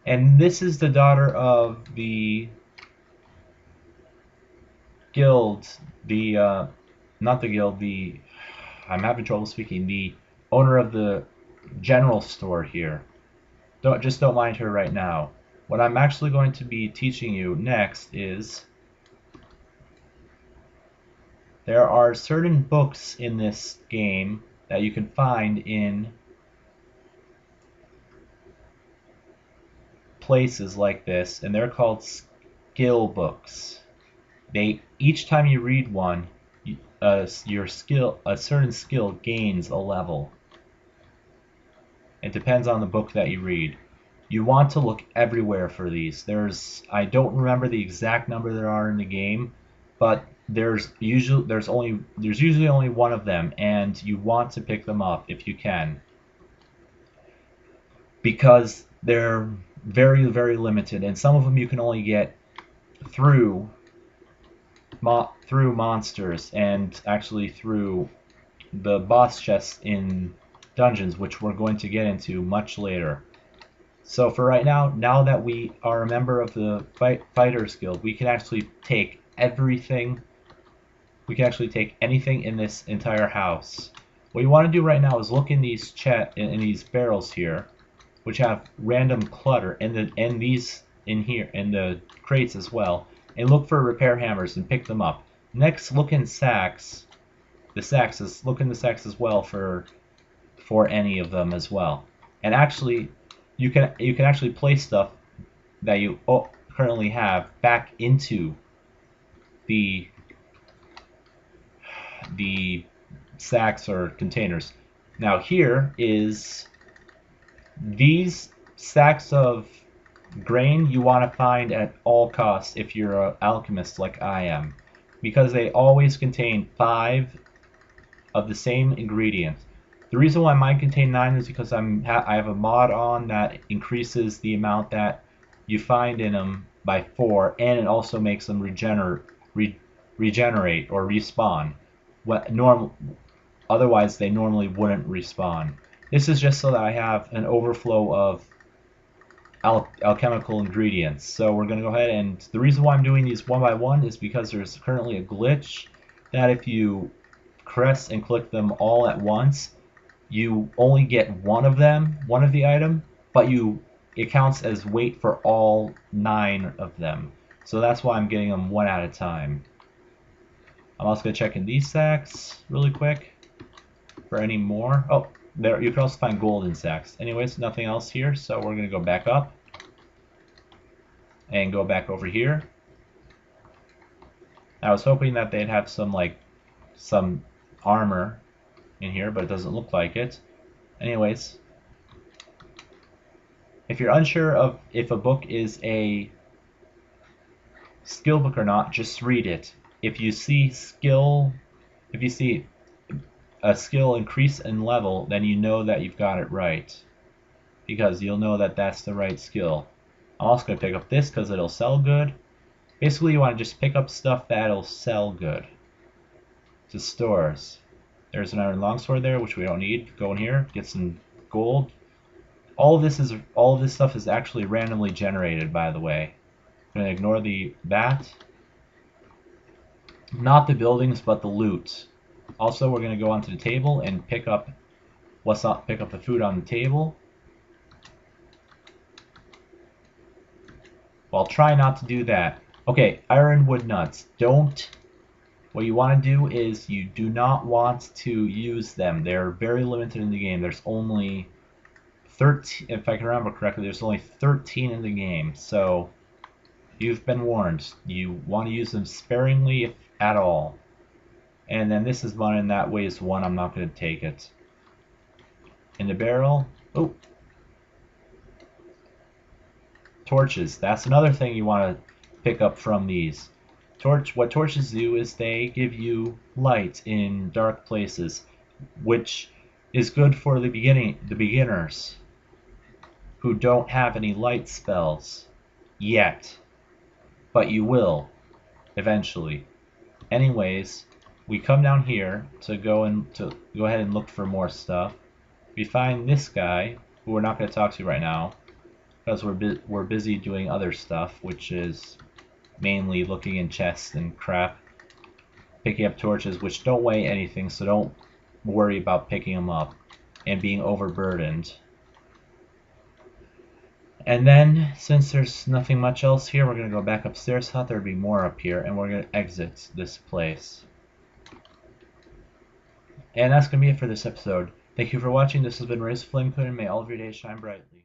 And this is the daughter of the guild, the not the guild, the I'm having trouble speaking. The owner of the general store here. Don't mind her right now. What I'm actually going to be teaching you next is there are certain books in this game that you can find in places like this, and they're called skill books. They each time you read one, your skill, a certain skill gains a level. It depends on the book that you read. You want to look everywhere for these. I don't remember the exact number there are in the game, but there's usually only one of them, and you want to pick them up if you can, because they're very limited, and some of them you can only get through through monsters and actually through the boss chests in dungeons, which we're going to get into much later. So for right now that we are a member of the Fighters Guild, we can actually take everything. We can actually take anything in this entire house. What you want to do right now is look in these in these barrels here, which have random clutter, and these in here in the crates as well, and look for repair hammers and pick them up. Next, look in sacks. Look in the sacks as well for any of them as well. And actually, you can actually place stuff that you currently have back into the sacks or containers. Now here is these sacks of grain you want to find at all costs if you're an alchemist like I am, because they always contain 5 of the same ingredient. The reason why mine contain 9 is because I have a mod on that increases the amount that you find in them by 4, and it also makes them regenerate or respawn. Otherwise they normally wouldn't respawn. This is just so that I have an overflow of alchemical ingredients. So we're going to go ahead, and the reason why I'm doing these one by one is because there's currently a glitch that if you press and click them all at once, you only get one of the item, but it counts as weight for all 9 of them. So that's why I'm getting them one at a time. I'm also going to check in these sacks really quick for any more. Oh, there, you can also find gold in sacks. Anyways, nothing else here, so we're going to go back up and go back over here. I was hoping that they'd have some armor in here, but it doesn't look like it. Anyways, if you're unsure of if a book is a skill book or not, just read it. If you see a skill increase in level, then you know that you've got it right, because you'll know that that's the right skill. I'm also going to pick up this because it'll sell good. Basically, you want to just pick up stuff that'll sell good to stores. There's an iron longsword there, which we don't need. Go in here, get some gold. All of this stuff is actually randomly generated, by the way. I'm going to ignore the bat. Not the buildings, but the loot. Also, we're going to go onto the table and pick up the food on the table. Well, try not to do that. Okay, ironwood nuts. What you want to do is you do not want to use them. They're very limited in the game. There's only 13, if I can remember correctly, there's only 13 in the game. So you've been warned. You want to use them sparingly, if at all. And then this is one, and that weighs 1. I'm not going to take it. In the barrel. Oh. Torches. That's another thing you want to pick up from these. What torches do is they give you light in dark places, which is good for the beginners who don't have any light spells yet, but you will eventually. Anyways, we come down here to go ahead and look for more stuff. We find this guy, who we're not going to talk to right now, because we're busy doing other stuff, which is mainly looking in chests and crap, picking up torches, which don't weigh anything, so don't worry about picking them up and being overburdened. And then, since there's nothing much else here, we're going to go back upstairs. Thought there'd be more up here, and we're going to exit this place. And that's going to be it for this episode. Thank you for watching. This has been Razorflamekun, and may all of your days shine brightly.